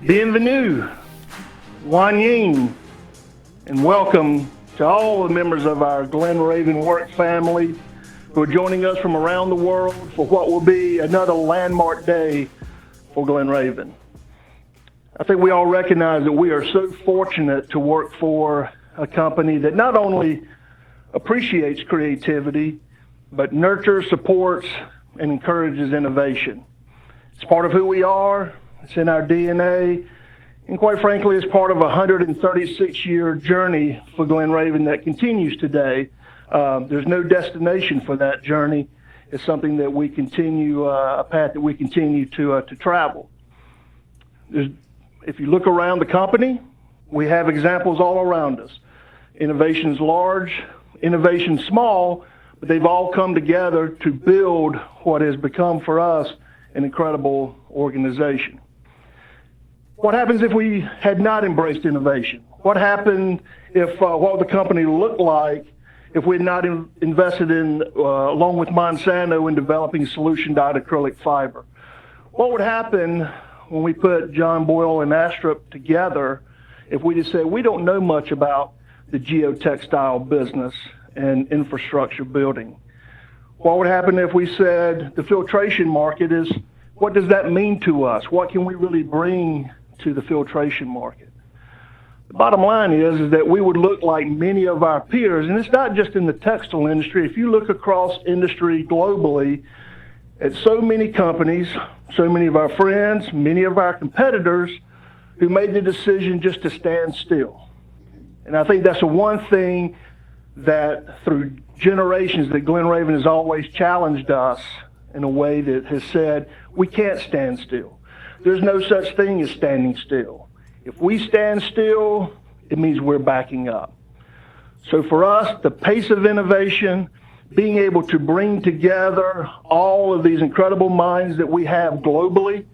Bienvenue, Wan Ying, and welcome to all the members of our Glen Raven work family who are joining us from around the world for what will be another landmark day for Glen Raven. I think we all recognize that we are so fortunate to work for a company that not only appreciates creativity, but nurtures, supports, and encourages innovation. It's part of who we are, it's in our DNA, and quite frankly, it's part of a 136-year journey for Glen Raven that continues today. There's no destination for that journey. It's something that we continue, a path that we continue to travel. If you look around the company, we have examples all around us. Innovation's large, innovation's small, but they've all come together to build what has become for us an incredible organization. What happens if we had not embraced innovation? What happened if, what would the company look like if we had not invested in, along with Monsanto, in developing solution-dyed acrylic fiber? What would happen when we put John Boyle and Astrup together if we just said, we don't know much about the geotextile business and infrastructure building? What would happen if we said the filtration market is, what does that mean to us? What can we really bring to the filtration market? The bottom line is that we would look like many of our peers, and it's not just in the textile industry. If you look across industry globally at so many companies, so many of our friends, many of our competitors who made the decision just to stand still. And I think that's the one thing that through generations that Glen Raven has always challenged us in a way that has said, we can't stand still. There's no such thing as standing still. If we stand still, it means we're backing up. So for us, the pace of innovation, being able to bring together all of these incredible minds that we have globally,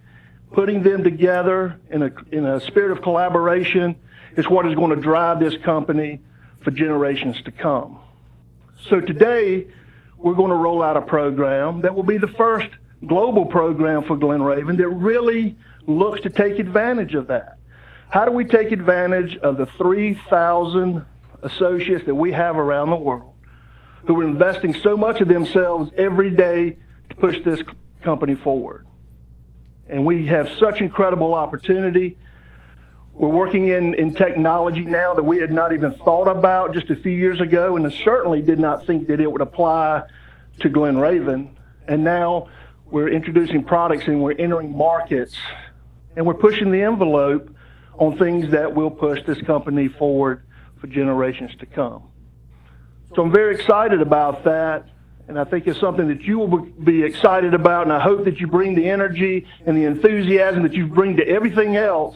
putting them together in a spirit of collaboration is what is going to drive this company for generations to come. So today, we're going to roll out a program that will be the first global program for Glen Raven that really looks to take advantage of that. How do we take advantage of the 3,000 associates that we have around the world who are investing so much of themselves every day to push this company forward? And we have such incredible opportunity. We're working in technology now that we had not even thought about just a few years ago, and certainly did not think that it would apply to Glen Raven. And now we're introducing products and we're entering markets, and we're pushing the envelope on things that will push this company forward for generations to come. So I'm very excited about that, and I think it's something that you will be excited about, and I hope that you bring the energy and the enthusiasm that you bring to everything else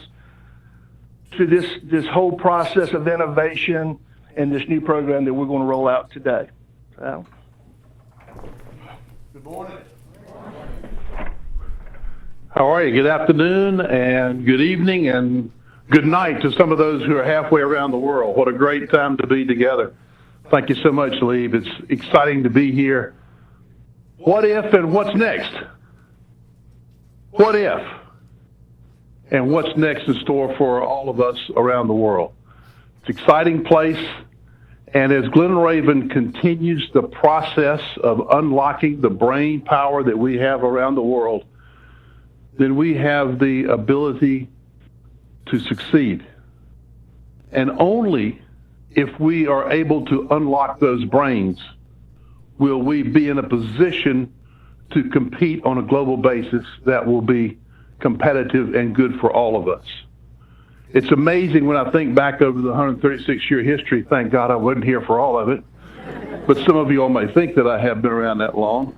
to this whole process of innovation and this new program that we're going to roll out today. So. Good morning. How are you? Good afternoon and good evening and good night to some of those who are halfway around the world. What a great time to be together. Thank you so much, Lieb. It's exciting to be here. What if and what's next? What if? And what's next in store for all of us around the world? It's an exciting place. And as Glen Raven continues the process of unlocking the brain power that we have around the world, then we have the ability to succeed. And only if we are able to unlock those brains will we be in a position to compete on a global basis that will be competitive and good for all of us. It's amazing when I think back over the 136-year history. Thank God I wasn't here for all of it. But some of you all may think that I have been around that long.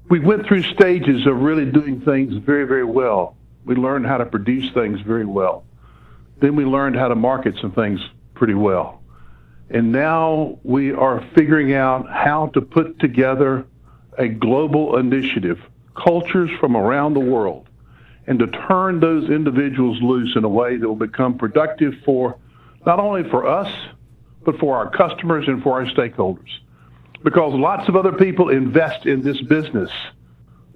We went through stages of really doing things very, very well. We learned how to produce things very well. Then we learned how to market some things pretty well. And now we are figuring out how to put together a global initiative, cultures from around the world, and to turn those individuals loose in a way that will become productive for not only for us, but for our customers and for our stakeholders. Because lots of other people invest in this business.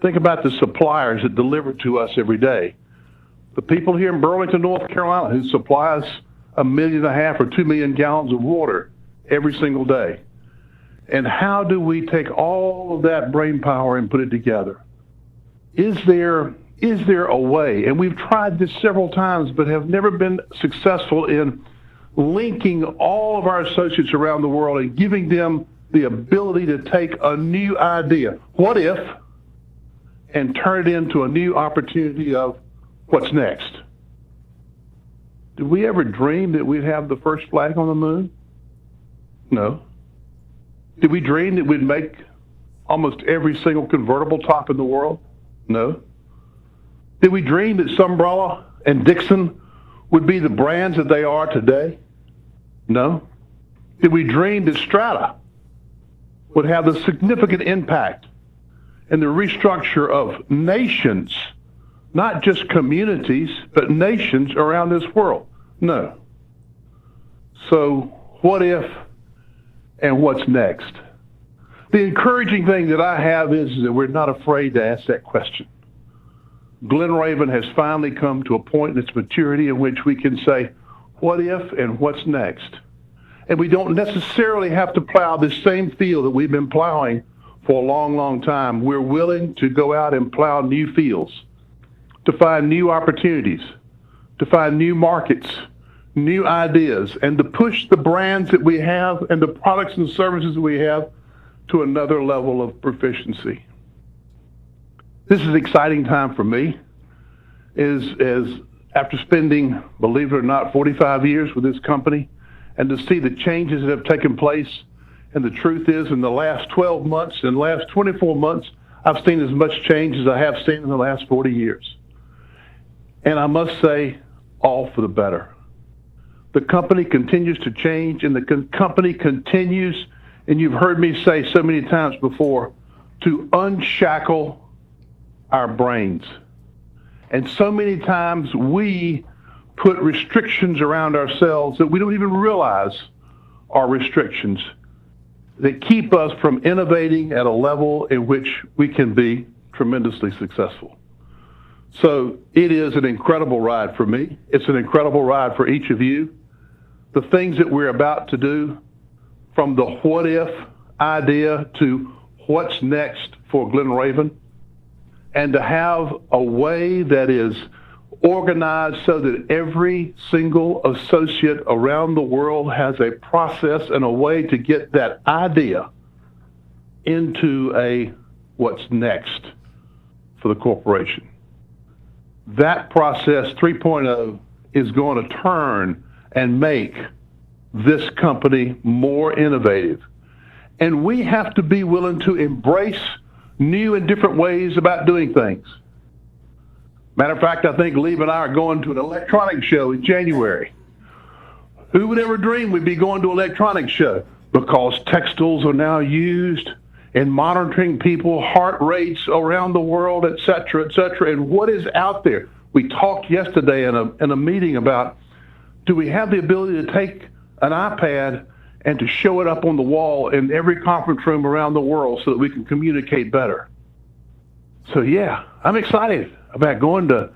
Think about the suppliers that deliver to us every day. The people here in Burlington, North Carolina, who supply us 1.5 million or 2 million gallons of water every single day. And how do we take all of that brain power and put it together? Is there a way? And we've tried this several times, but have never been successful in linking all of our associates around the world and giving them the ability to take a new idea, what if, and turn it into a new opportunity of what's next. Did we ever dream that we'd have the first flag on the moon? No. Did we dream that we'd make almost every single convertible top in the world? No. Did we dream that Sunbrella and Dixon would be the brands that they are today? No. Did we dream that Strata would have the significant impact in the restructure of nations, not just communities, but nations around this world? No. So what if and what's next? The encouraging thing that I have is that we're not afraid to ask that question. Glen Raven has finally come to a point in its maturity in which we can say, what if and what's next? And we don't necessarily have to plow this same field that we've been plowing for a long, long time. We're willing to go out and plow new fields, to find new opportunities, to find new markets, new ideas, and to push the brands that we have and the products and services that we have to another level of proficiency. This is an exciting time for me, as after spending, believe it or not, 45 years with this company, and to see the changes that have taken place. And the truth is, in the last 12 months and last 24 months, I've seen as much change as I have seen in the last 40 years. And I must say, all for the better. The company continues to change, and the company continues, and you've heard me say so many times before, to unshackle our brains. And so many times we put restrictions around ourselves that we don't even realize are restrictions that keep us from innovating at a level in which we can be tremendously successful. So it is an incredible ride for me. It's an incredible ride for each of you. The things that we're about to do, from the what if idea to what's next for Glen Raven, and to have a way that is organized so that every single associate around the world has a process and a way to get that idea into a what's next for the corporation. That process, 3.0, is going to turn and make this company more innovative. And we have to be willing to embrace new and different ways about doing things. Matter of fact, I think Lee and I are going to an electronics show in January. Who would ever dream we'd be going to an electronics show? Because textiles are now used in monitoring people's heart rates around the world, et cetera, and what is out there. We talked yesterday in a meeting about, do we have the ability to take an iPad and to show it up on the wall in every conference room around the world so that we can communicate better? So yeah, I'm excited about going to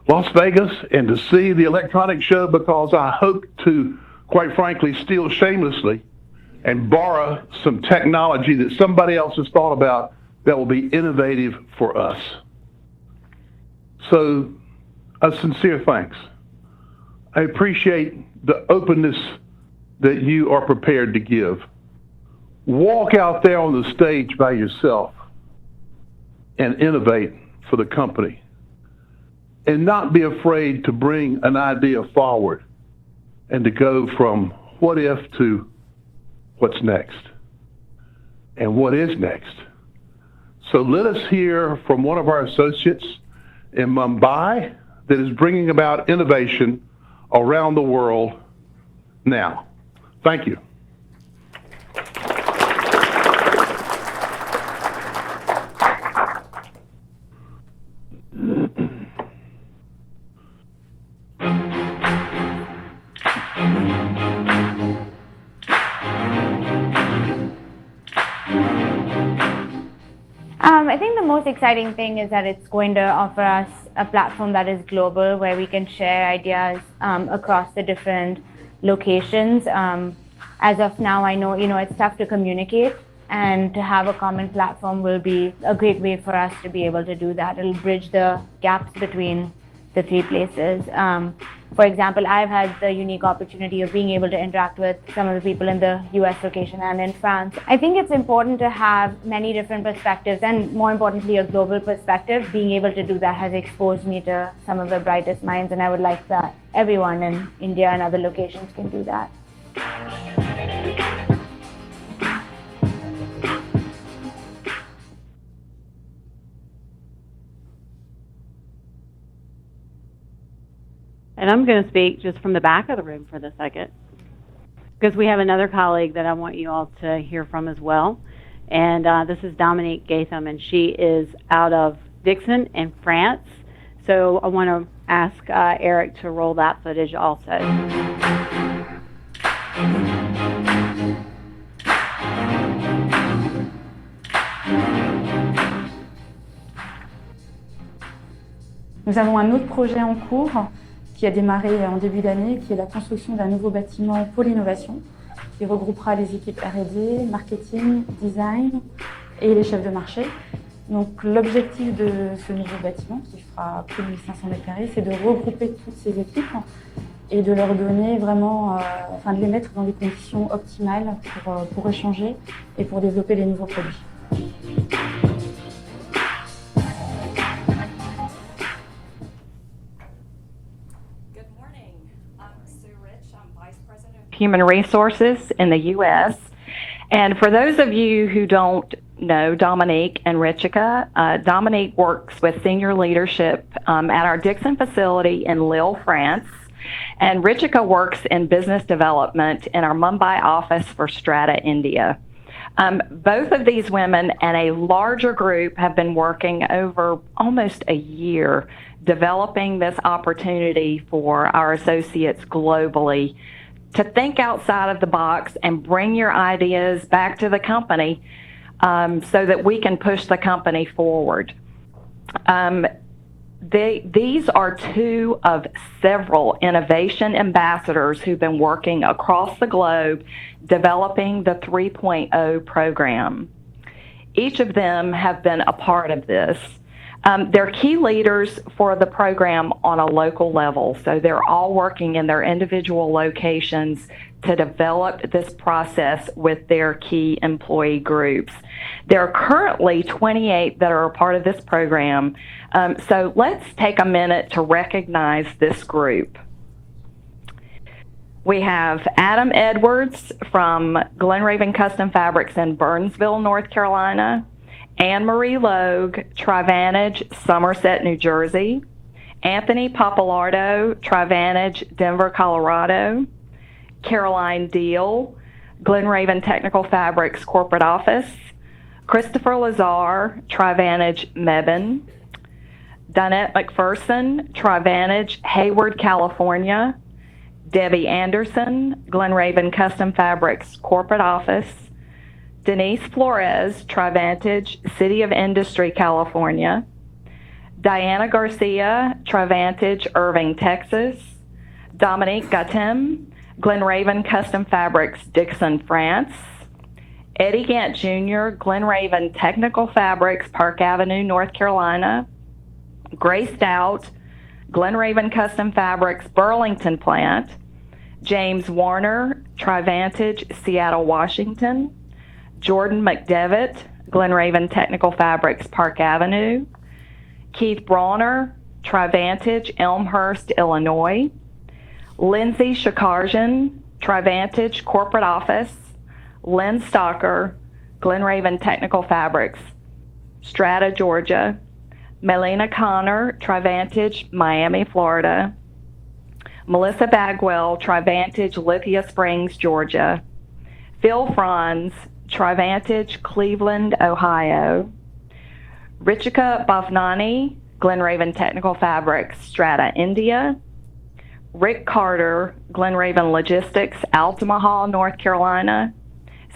Las Vegas and to see the electronics show, because I hope to, quite frankly, steal shamelessly and borrow some technology that somebody else has thought about that will be innovative for us. So a sincere thanks. I appreciate the openness that you are prepared to give. Walk out there on the stage by yourself and innovate for the company. And not be afraid to bring an idea forward and to go from what if to what's next and what is next. So let us hear from one of our associates in Mumbai that is bringing about innovation around the world now. Thank you. I think the most exciting thing is that it's going to offer us a platform that is global, where we can share ideas across the different locations. As of now, I know it's tough to communicate, and to have a common platform will be a great way for us to be able to do that. It'll bridge the gaps between the three places. For example, I've had the unique opportunity of being able to interact with some of the people in the US location and in France. I think it's important to have many different perspectives, and more importantly, a global perspective. Being able to do that has exposed me to some of the brightest minds, and I would like that everyone in India and other locations can do that. And I'm going to speak just from the back of the room for a second, because we have another colleague that I want you all to hear from as well. And this is Dominique Gatham, and she is out of Dixon in France. So I want to ask Eric to roll that footage also. Nous avons un autre projet en cours qui a démarré en début d'année, qui est la construction d'un nouveau bâtiment pour l'innovation, qui regroupera les équipes R&D, marketing, design et les chefs de marché. Donc l'objectif de ce nouveau bâtiment, qui fera plus de 1500 m², c'est de regrouper toutes ces équipes et de leur donner vraiment, de les mettre dans des conditions optimales pour échanger et pour développer les nouveaux produits. Human Resources in the U.S. And for those of you who don't know Dominique and Richika, Dominique works with senior leadership at our Dixon facility in Lille, France. And Richika works in business development in our Mumbai office for Strata India. Both of these women and a larger group have been working over almost a year developing this opportunity for our associates globally to think outside of the box and bring your ideas back to the company so that we can push the company forward. These are two of several innovation ambassadors who've been working across the globe developing the 3.0 program. Each of them have been a part of this. They're key leaders for the program on a local level, so they're all working in their individual locations to develop this process with their key employee groups. There are currently 28 that are a part of this program, so let's take a minute to recognize this group. We have Adam Edwards from Glen Raven Custom Fabrics in Burnsville, North Carolina. Anne-Marie Logue, Trivantage, Somerset, New Jersey. Anthony Papalardo, Trivantage, Denver, Colorado. Caroline Deal, Glen Raven Technical Fabrics Corporate Office. Christopher Lazar, Trivantage, Mebane. Donette McPherson, Trivantage, Hayward, California. Debbie Anderson, Glen Raven Custom Fabrics Corporate Office. Denise Flores, Trivantage, City of Industry, California. Diana Garcia, Trivantage, Irving, Texas. Dominique Gatem, Glen Raven Custom Fabrics, Dixon, France. Eddie Gant Jr., Glen Raven Technical Fabrics, Park Avenue, North Carolina. Grace Stout, Glen Raven Custom Fabrics, Burlington plant. James Warner, Trivantage, Seattle, Washington. Jordan McDevitt, Glen Raven Technical Fabrics, Park Avenue. Keith Brawner, Trivantage, Elmhurst, Illinois. Lindsay Shakarjan, Trivantage Corporate Office. Lynn Stocker, Glen Raven Technical Fabrics, Strata, Georgia. Melina Connor, Trivantage, Miami, Florida. Melissa Bagwell, Trivantage, Lithia Springs, Georgia. Phil Franz, Trivantage, Cleveland, Ohio. Richika Bhavnani, Glen Raven Technical Fabrics, Strata, India. Rick Carter, Glen Raven Logistics, Altamaha, North Carolina.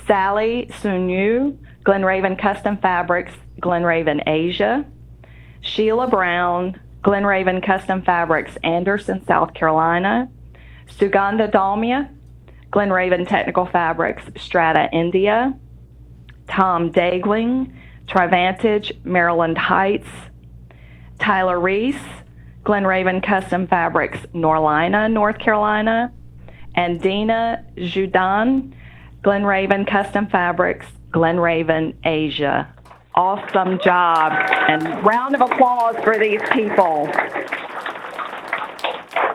Sally Sunyu, Glen Raven Custom Fabrics, Glen Raven Asia. Sheila Brown, Glen Raven Custom Fabrics, Anderson, South Carolina. Sugandha Dalmia, Glen Raven Technical Fabrics, Strata, India. Tom Dagling, Trivantage, Maryland Heights. Tyler Reese, Glen Raven Custom Fabrics, Norlina, North Carolina. And Dina Judan, Glen Raven Custom Fabrics, Glen Raven, Asia. Awesome job, and round of applause for these people.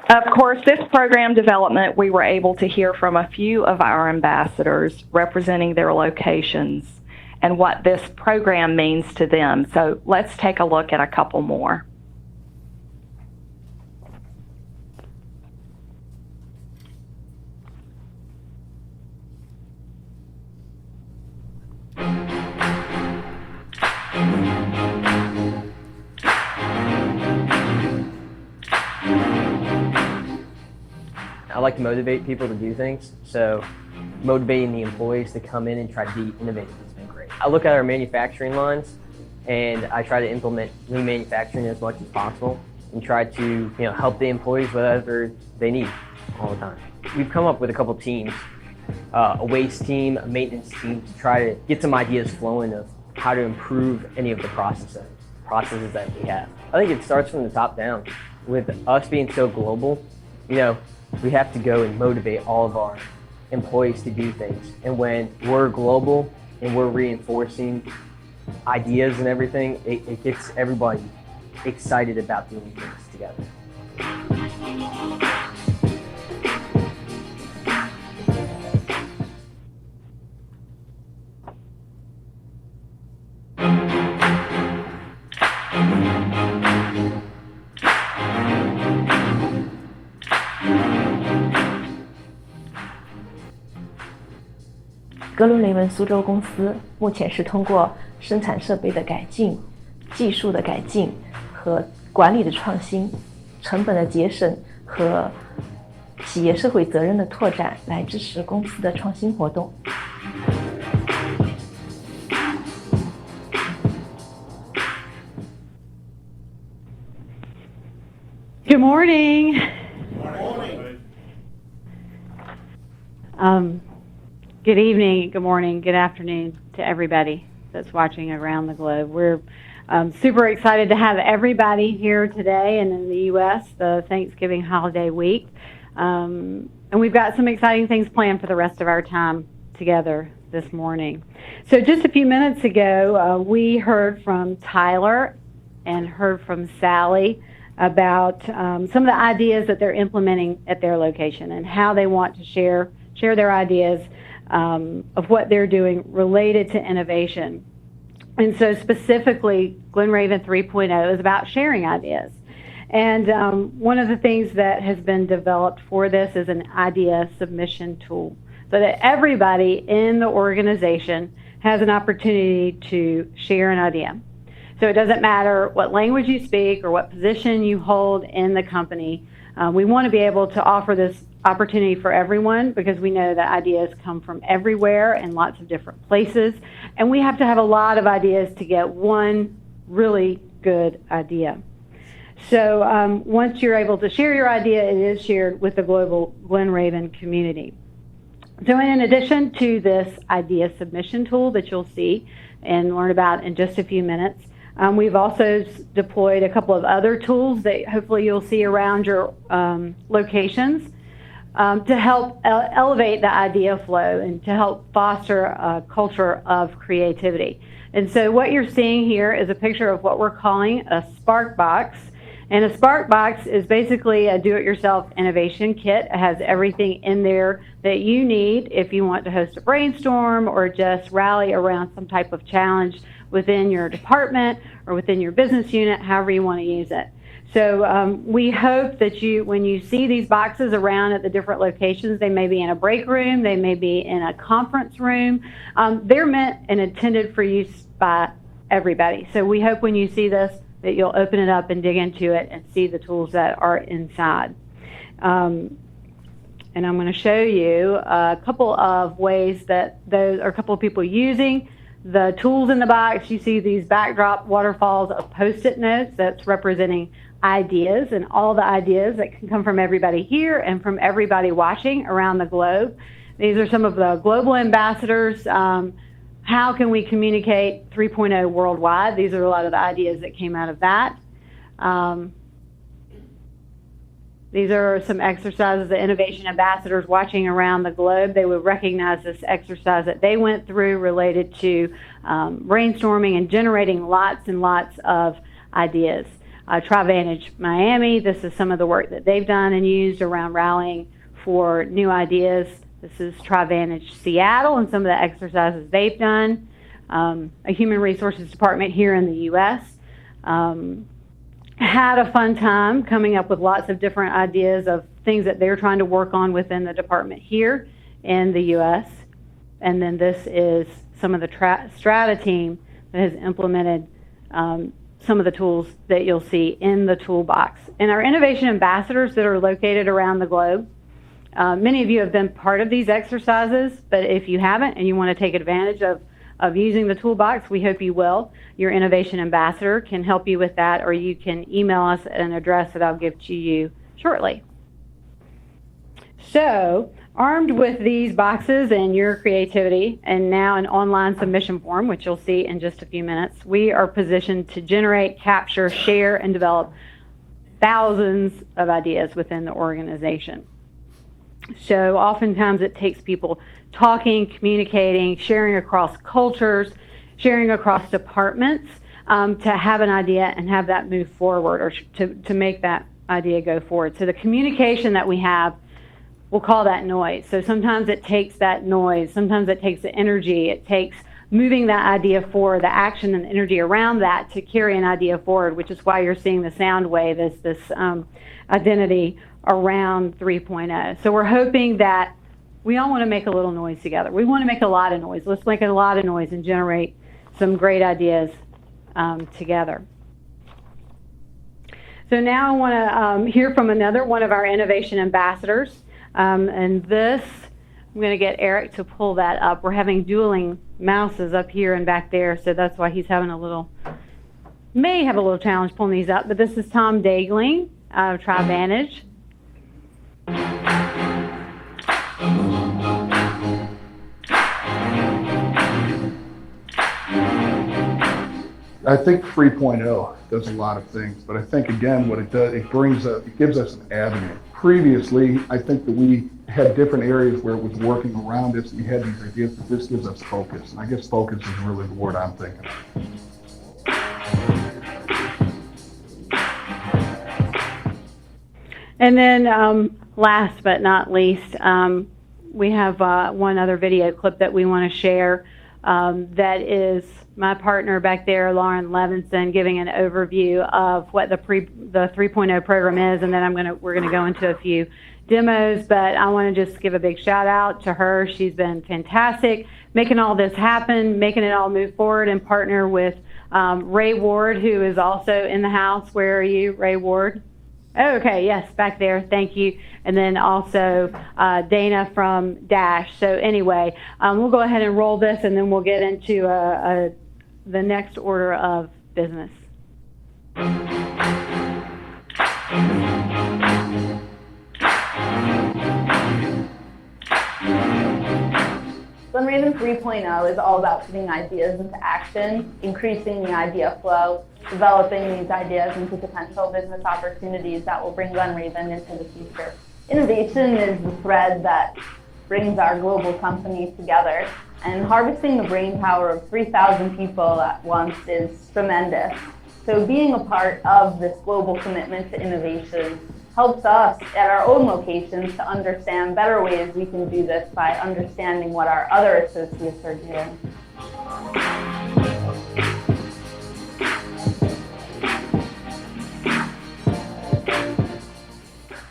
Of course, this program development, we were able to hear from a few of our ambassadors representing their locations and what this program means to them. So let's take a look at a couple more. I like to motivate people to do things, so motivating the employees to come in and try to be innovative has been great. I look at our manufacturing lines and I try to implement lean manufacturing as much as possible and try to help the employees whatever they need all the time. We've come up with a couple teams, a waste team, a maintenance team, to try to get some ideas flowing of how to improve any of the processes that we have. I think it starts from the top down. With us being so global, we have to go and motivate all of our employees to do things. And when we're global and we're reinforcing ideas and everything, it gets everybody excited about doing things together.格伦雷文苏州公司目前是通过生产设备的改进、技术的改进和管理的创新、成本的节省和企业社会责任的拓展来支持公司的创新活动。Good morning. Good evening, good morning, good afternoon to everybody that's watching around the globe. We're super excited to have everybody here today and in the U.S., the Thanksgiving holiday week. And we've got some exciting things planned for the rest of our time together this morning. So just a few minutes ago, we heard from Tyler and heard from Sally about some of the ideas that they're implementing at their location and how they want to share their ideas of what they're doing related to innovation. And so specifically, Glen Raven 3.0 is about sharing ideas. And one of the things that has been developed for this is an idea submission tool, so that everybody in the organization has an opportunity to share an idea. So it doesn't matter what language you speak or what position you hold in the company. We want to be able to offer this opportunity for everyone because we know that ideas come from everywhere and lots of different places. And we have to have a lot of ideas to get one really good idea. So once you're able to share your idea, it is shared with the global Glen Raven community. So in addition to this idea submission tool that you'll see and learn about in just a few minutes, we've also deployed a couple of other tools that hopefully you'll see around your locations to help elevate the idea flow and to help foster a culture of creativity. And so what you're seeing here is a picture of what we're calling a Spark Box. And a Spark Box is basically a do-it-yourself innovation kit. It has everything in there that you need if you want to host a brainstorm or just rally around some type of challenge within your department or within your business unit, however you want to use it. So we hope that when you see these boxes around at the different locations, they may be in a break room, they may be in a conference room. They're meant and intended for use by everybody. So we hope when you see this that you'll open it up and dig into it and see the tools that are inside. And I'm going to show you a couple of ways that those, or a couple of people using the tools in the box. You see these backdrop waterfalls of Post-it notes. That's representing ideas, and all the ideas that can come from everybody here and from everybody watching around the globe. These are some of the global ambassadors. How can we communicate 3.0 worldwide? These are a lot of the ideas that came out of that. These are some exercises that innovation ambassadors watching around the globe, they would recognize this exercise that they went through related to brainstorming and generating lots and lots of ideas. TriVantage Miami, this is some of the work that they've done and used around rallying for new ideas. This is TriVantage Seattle and some of the exercises they've done. A human resources department here in the U.S. Had a fun time coming up with lots of different ideas of things that they're trying to work on within the department here in the U.S. And then this is some of the Strata team that has implemented some of the tools that you'll see in the toolbox. And our innovation ambassadors that are located around the globe, many of you have been part of these exercises, but if you haven't and you want to take advantage of using the toolbox, we hope you will. Your innovation ambassador can help you with that, or you can email us at an address that I'll give to you shortly. So, armed with these boxes and your creativity, and now an online submission form, which you'll see in just a few minutes, we are positioned to generate, capture, share, and develop thousands of ideas within the organization. So oftentimes it takes people talking, communicating, sharing across cultures, sharing across departments to have an idea and have that move forward, or to make that idea go forward. So the communication that we have, we'll call that noise. So sometimes it takes that noise, sometimes it takes the energy, it takes moving that idea forward, the action and energy around that to carry an idea forward, which is why you're seeing the sound wave, this identity around 3.0. So we're hoping that we all want to make a little noise together. We want to make a lot of noise. Let's make a lot of noise and generate some great ideas together. So now I want to hear from another one of our innovation ambassadors. And this, I'm going to get Eric to pull that up. We're having dueling mouses up here and back there, so that's why he's having may have a little challenge pulling these up. But this is Tom Dagling of TriVantage. I think 3.0 does a lot of things, but I think again what it does, it gives us an avenue. Previously, I think that we had different areas where it was working around us, and we had these ideas, but this gives us focus. And I guess focus is really the word I'm thinking of. And then last but not least, we have one other video clip that we want to share that is my partner back there, Lauren Levinson, giving an overview of what the 3.0 program is, and then we're gonna go into a few demos. But I want to just give a big shout out to her. She's been fantastic, making all this happen, making it all move forward, and partner with Ray Ward, who is also in the house. Where are you, Ray Ward? Oh, okay, yes, back there, thank you. And then also Dana from Dash. So anyway, we'll go ahead and roll this, and then we'll get into the next order of business. Glen 3.0 is all about putting ideas into action, increasing the idea flow, developing these ideas into potential business opportunities that will bring Glen into the future. Innovation is the thread that brings our global companies together, and harvesting the brain power of 3,000 people at once is tremendous. So being a part of this global commitment to innovation helps us at our own locations to understand better ways we can do this by understanding what our other associates are doing.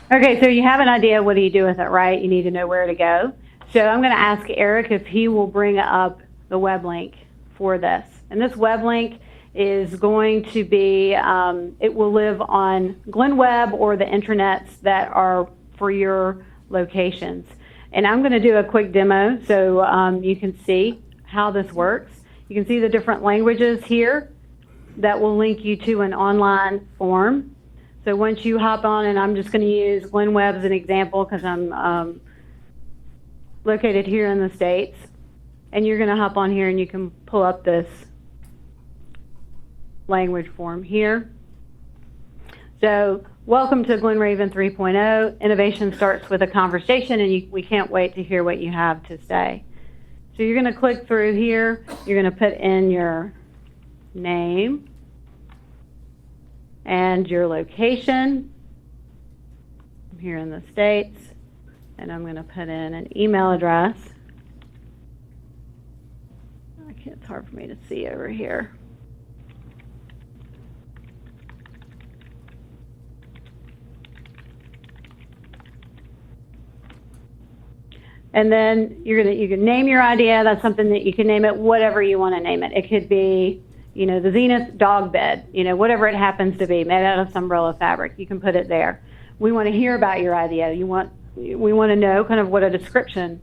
Okay, so you have an idea, what do you do with it, right? You need to know where to go. So I'm going to ask Eric if he will bring up the web link for this. And this web link is going to be, it will live on Glen Web or the intranets that are for your locations. And I'm going to do a quick demo so you can see how this works. You can see the different languages here that will link you to an online form. So once you hop on, and I'm just going to use Glen Web as an example because I'm located here in the States, and you're going to hop on here and you can pull up this language form here. So welcome to Glen Raven 3.0. Innovation starts with a conversation, and we can't wait to hear what you have to say. So you're going to click through here. You're going to put in your name and your location. I'm here in the States, and I'm going to put in an email address. It's hard for me to see over here. And then you can name your idea. That's something that you can name it whatever you want to name it. It could be, the Zenith dog bed, whatever it happens to be, made out of umbrella fabric. You can put it there. We want to hear about your idea. We want to know kind of what a description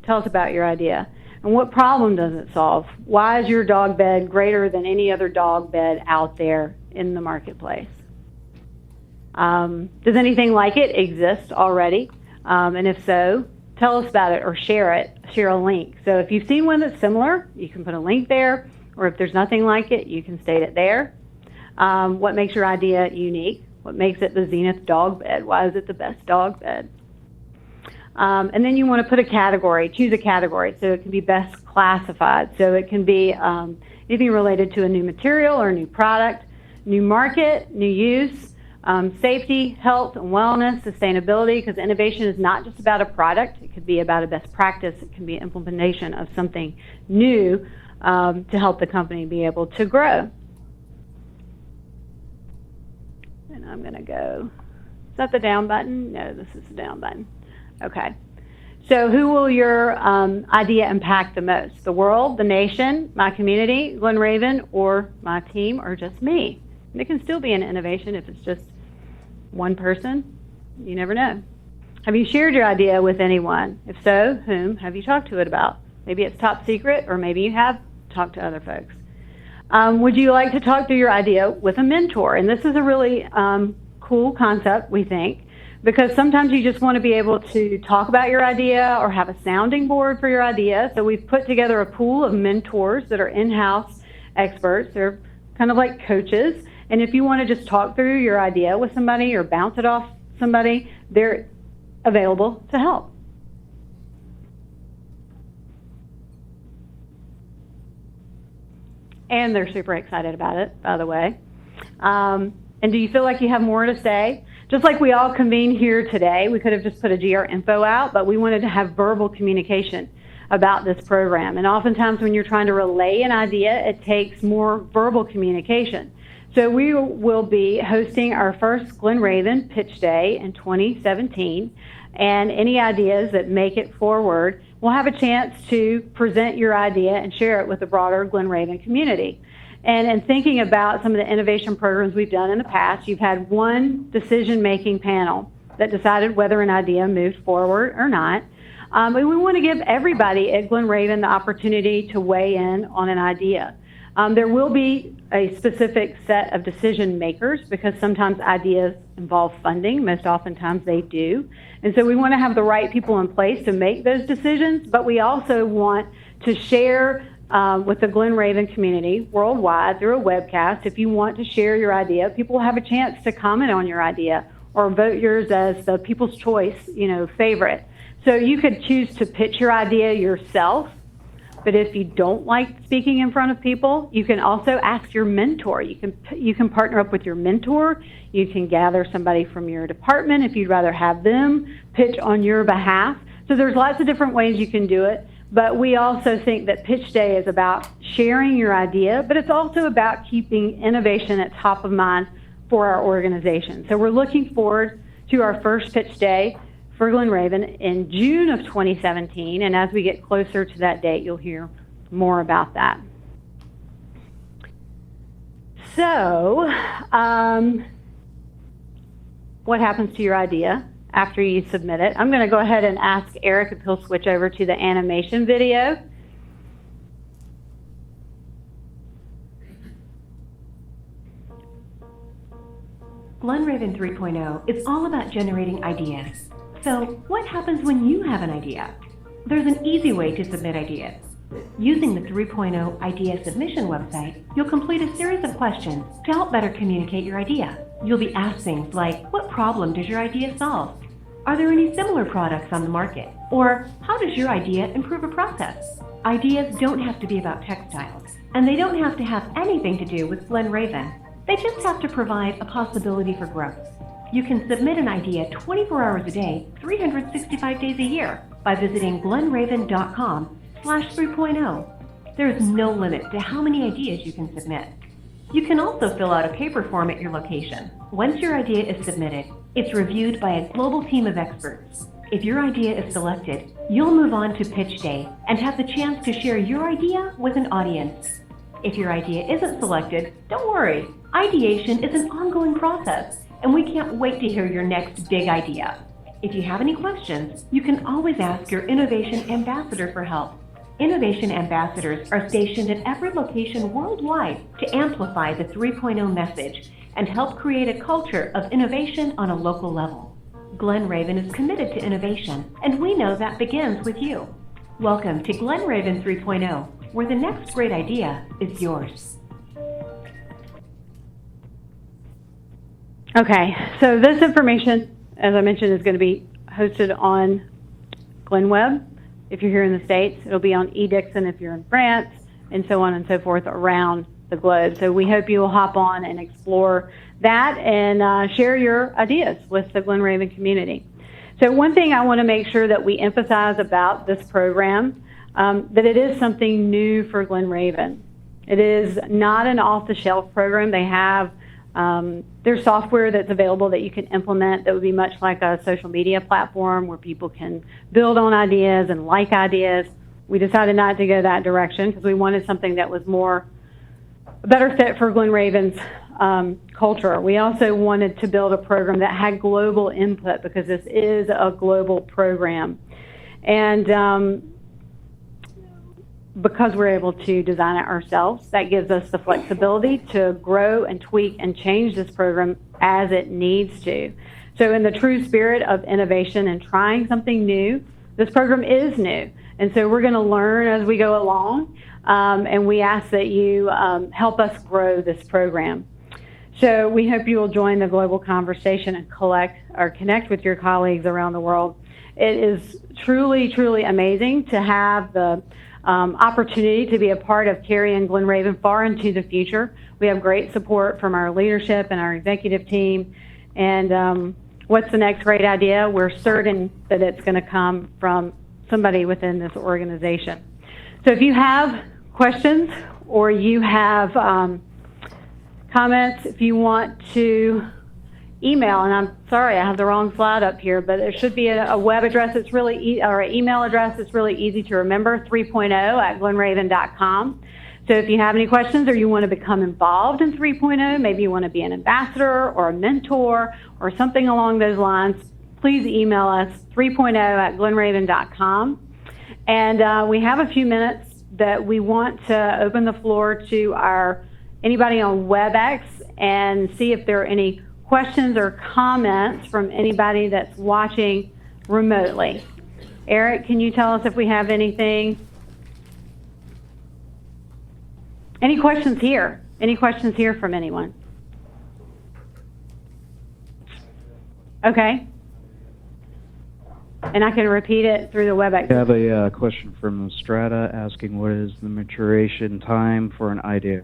tells about your idea. And what problem does it solve? Why is your dog bed greater than any other dog bed out there in the marketplace? Does anything like it exist already? And if so, tell us about it or share a link. So if you've seen one that's similar, you can put a link there, or if there's nothing like it, you can state it there. What makes your idea unique? What makes it the Zenith dog bed? Why is it the best dog bed? And then you want to put a category, choose a category. So it can be best classified. So it can be anything related to a new material or a new product, new market, new use, safety, health and wellness, sustainability, because innovation is not just about a product. It could be about a best practice. It can be implementation of something new to help the company be able to grow. And I'm going to go, is that the down button? No, this is the down button. Okay. So who will your idea impact the most? The world, the nation, my community, Glen Raven, or my team, or just me? And it can still be an innovation if it's just one person. You never know. Have you shared your idea with anyone? If so, whom have you talked to it about? Maybe it's top secret, or maybe you have talked to other folks. Would you like to talk through your idea with a mentor? And this is a really cool concept, we think, because sometimes you just want to be able to talk about your idea or have a sounding board for your idea. So we've put together a pool of mentors that are in-house experts. They're kind of like coaches. And if you want to just talk through your idea with somebody or bounce it off somebody, they're available to help. And they're super excited about it, by the way. And do you feel like you have more to say? Just like we all convened here today, we could have just put a GR info out, but we wanted to have verbal communication about this program. And oftentimes when you're trying to relay an idea, it takes more verbal communication. So we will be hosting our first Glen Raven Pitch Day in 2017. And any ideas that make it forward will have a chance to present your idea and share it with the broader Glen Raven community. And in thinking about some of the innovation programs we've done in the past, you've had one decision-making panel that decided whether an idea moved forward or not. And we want to give everybody at Glen Raven the opportunity to weigh in on an idea. There will be a specific set of decision makers because sometimes ideas involve funding. Most oftentimes they do. And so we want to have the right people in place to make those decisions, but we also want to share with the Glen Raven community worldwide through a webcast. If you want to share your idea, people will have a chance to comment on your idea or vote yours as the People's Choice, favorite. So you could choose to pitch your idea yourself, but if you don't like speaking in front of people, you can also ask your mentor. You can partner up with your mentor. You can gather somebody from your department if you'd rather have them pitch on your behalf. So there's lots of different ways you can do it. But we also think that Pitch Day is about sharing your idea, but it's also about keeping innovation at top of mind for our organization. So we're looking forward to our first Pitch Day for Glen Raven in June of 2017, and as we get closer to that date, you'll hear more about that. So, what happens to your idea after you submit it. I'm going to go ahead and ask Eric if he'll switch over to the animation video. Glen Raven 3.0 is all about generating ideas. So, what happens when you have an idea? There's an easy way to submit ideas. Using the 3.0 idea submission website, you'll complete a series of questions to help better communicate your idea. You'll be asked things like, what problem does your idea solve? Are there any similar products on the market? Or, how does your idea improve a process? Ideas don't have to be about textiles, and they don't have to have anything to do with Glen Raven. They just have to provide a possibility for growth. You can submit an idea 24 hours a day, 365 days a year by visiting glenraven.com/3.0. There is no limit to how many ideas you can submit. You can also fill out a paper form at your location. Once your idea is submitted, it's reviewed by a global team of experts. If your idea is selected, you'll move on to pitch day and have the chance to share your idea with an audience. If your idea isn't selected, don't worry. Ideation is an ongoing process, and we can't wait to hear your next big idea. If you have any questions, you can always ask your Innovation Ambassador for help. Innovation Ambassadors are stationed at every location worldwide to amplify the 3.0 message and help create a culture of innovation on a local level. Glen Raven is committed to innovation, and we know that begins with you. Welcome to Glen Raven 3.0, where the next great idea is yours. Okay, so this information, as I mentioned, is going to be hosted on GlenWeb if you're here in the States. It'll be on eDixon if you're in France, and so on and so forth around the globe. So we hope you will hop on and explore that and share your ideas with the Glen Raven community. So one thing I want to make sure that we emphasize about this program, that it is something new for Glen Raven. It is not an off-the-shelf program. They have there's software that's available that you can implement that would be much like a social media platform where people can build on ideas and like ideas. We decided not to go that direction because we wanted something that was a better fit for Glen Raven's culture. We also wanted to build a program that had global input because this is a global program. And because we're able to design it ourselves, that gives us the flexibility to grow and tweak and change this program as it needs to. So in the true spirit of innovation and trying something new, this program is new. And so we're going to learn as we go along, and we ask that you help us grow this program. So we hope you will join the global conversation and connect with your colleagues around the world. It is truly, truly amazing to have the opportunity to be a part of carrying Glen Raven far into the future. We have great support from our leadership and our executive team. And what's the next great idea? We're certain that it's going to come from somebody within this organization. So if you have questions or you have comments, if you want to email, and I'm sorry I have the wrong slide up here, but there should be a web address that's really or an email address that's really easy to remember, 3.0@glenraven.com. So if you have any questions or you want to become involved in 3.0, maybe you want to be an ambassador or a mentor or something along those lines, please email us, 3.0@glenraven.com. And we have a few minutes that we want to open the floor to anybody on WebEx and see if there are any questions or comments from anybody that's watching remotely. Eric, can you tell us if we have anything? Any questions here? Any questions here from anyone? Okay. And I can repeat it through the WebEx. I have a question from Strata asking what is the maturation time for an idea?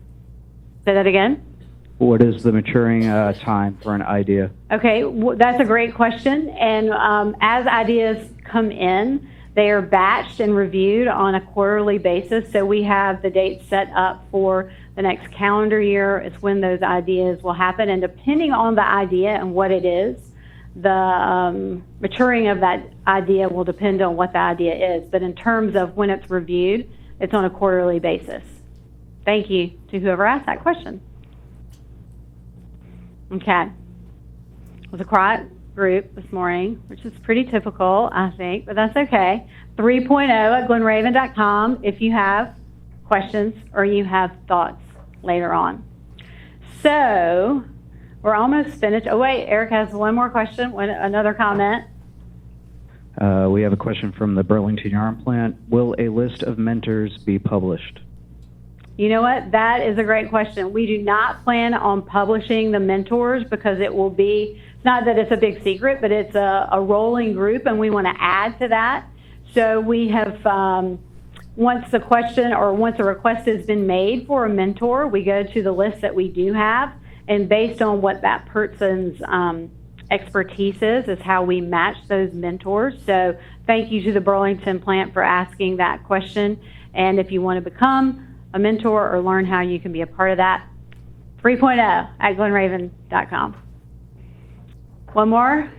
Say that again? What is the maturing time for an idea? Okay, that's a great question. And as ideas come in, they are batched and reviewed on a quarterly basis. So we have the dates set up for the next calendar year. It's when those ideas will happen. And depending on the idea and what it is, the maturing of that idea will depend on what the idea is. But in terms of when it's reviewed, it's on a quarterly basis. Thank you to whoever asked that question. Okay. Was a group this morning, which is pretty typical, I think, but that's okay. 3.0 at glenraven.com if you have questions or you have thoughts later on. So we're almost finished. Oh, wait, Eric has one more question, another comment. We have a question from the Burlington Yarn Plant. Will a list of mentors be published? You know what? That is a great question. We do not plan on publishing the mentors because it will be, not that it's a big secret, but it's a rolling group and we want to add to that. So we have, once the question or once a request has been made for a mentor, we go to the list that we do have, and based on what that person's expertise is how we match those mentors. So thank you to the Burlington plant for asking that question. And if you want to become a mentor or learn how you can be a part of that, 3.0 at glenraven.com. One more?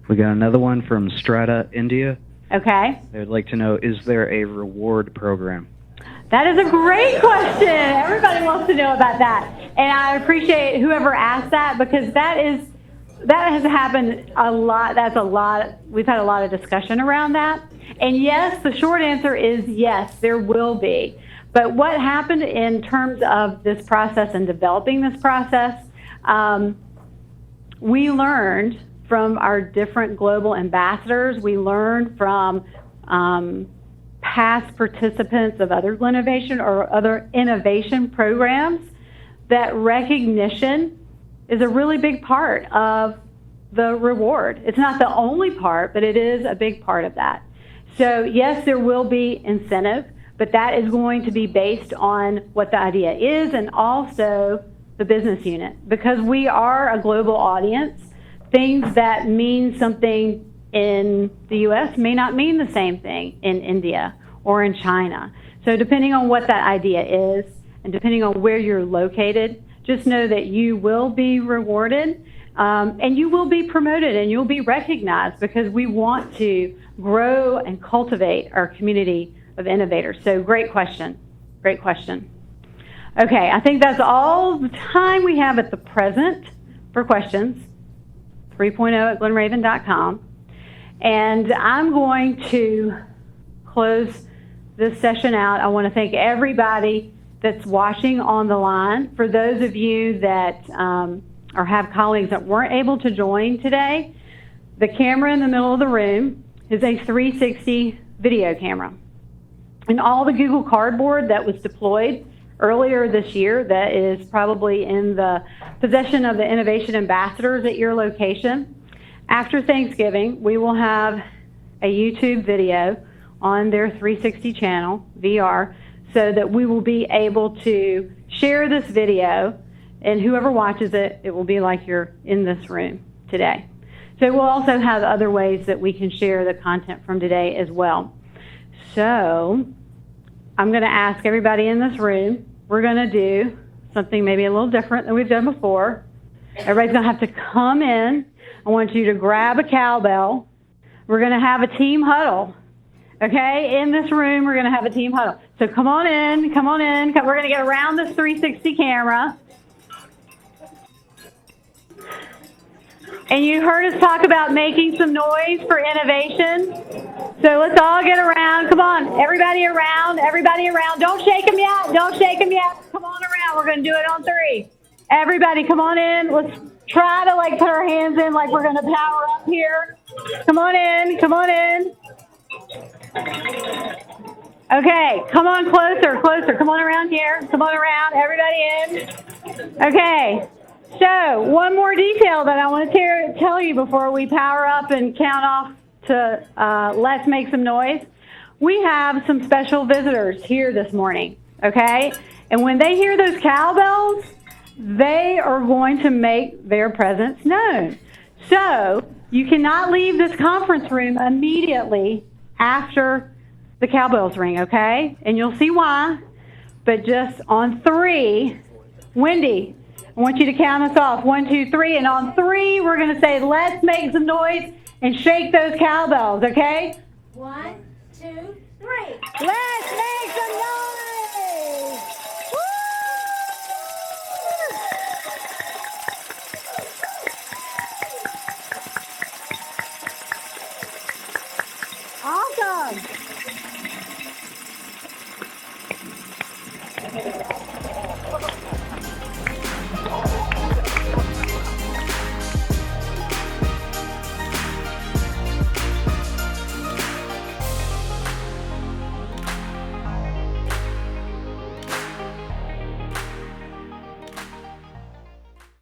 We got another one from Strata, India. Okay. They would like to know, is there a reward program? That is a great question. Everybody wants to know about that. And I appreciate whoever asked that because that has happened a lot. That's a lot. We've had a lot of discussion around that. And yes, the short answer is yes, there will be. But what happened in terms of this process and developing this process, we learned from our different global ambassadors. We learned from past participants of other Glenovation or other innovation programs that recognition is a really big part of the reward. It's not the only part, but it is a big part of that. So yes, there will be incentive, but that is going to be based on what the idea is and also the business unit. Because we are a global audience, things that mean something in the U.S. may not mean the same thing in India or in China. So depending on what that idea is and depending on where you're located, just know that you will be rewarded and you will be promoted and you'll be recognized because we want to grow and cultivate our community of innovators. So great question. Great question. Okay, I think that's all the time we have at the present for questions. 3.0 at glenraven.com. And I'm going to close this session out. I want to thank everybody that's watching on the line. For those of you that or have colleagues that weren't able to join today, the camera in the middle of the room is a 360 video camera. And all the Google Cardboard that was deployed earlier this year that is probably in the possession of the innovation ambassadors at your location. After Thanksgiving, we will have a YouTube video on their 360 channel, VR, so that we will be able to share this video, and whoever watches it, it will be like you're in this room today. So we'll also have other ways that we can share the content from today as well. So I'm going to ask everybody in this room, we're going to do something maybe a little different than we've done before. Everybody's going to have to come in. I want you to grab a cowbell. We're going to have a team huddle. Okay, in this room, we're going to have a team huddle. So come on in, come on in. We're going to get around this 360 camera. And you heard us talk about making some noise for innovation. So let's all get around. Come on, everybody around, everybody around. Don't shake them yet, don't shake them yet. Come on around, we're going to do it on 3. Everybody come on in. Let's try to like put our hands in like we're going to power up here. Come on in, come on in. Okay, come on closer, closer. Come on around here. Come on around, everybody in. Okay, so one more detail that I want to tell you before we power up and count off to let's make some noise. We have some special visitors here this morning, okay? And when they hear those cowbells, they are going to make their presence known. So you cannot leave this conference room immediately after the cowbells ring, okay? And you'll see why. But just on 3, Wendy, I want you to count us off. 1, 2, 3. And on 3, we're going to say, let's make some noise and shake those cowbells, okay? 1, 2, 3. Let's make some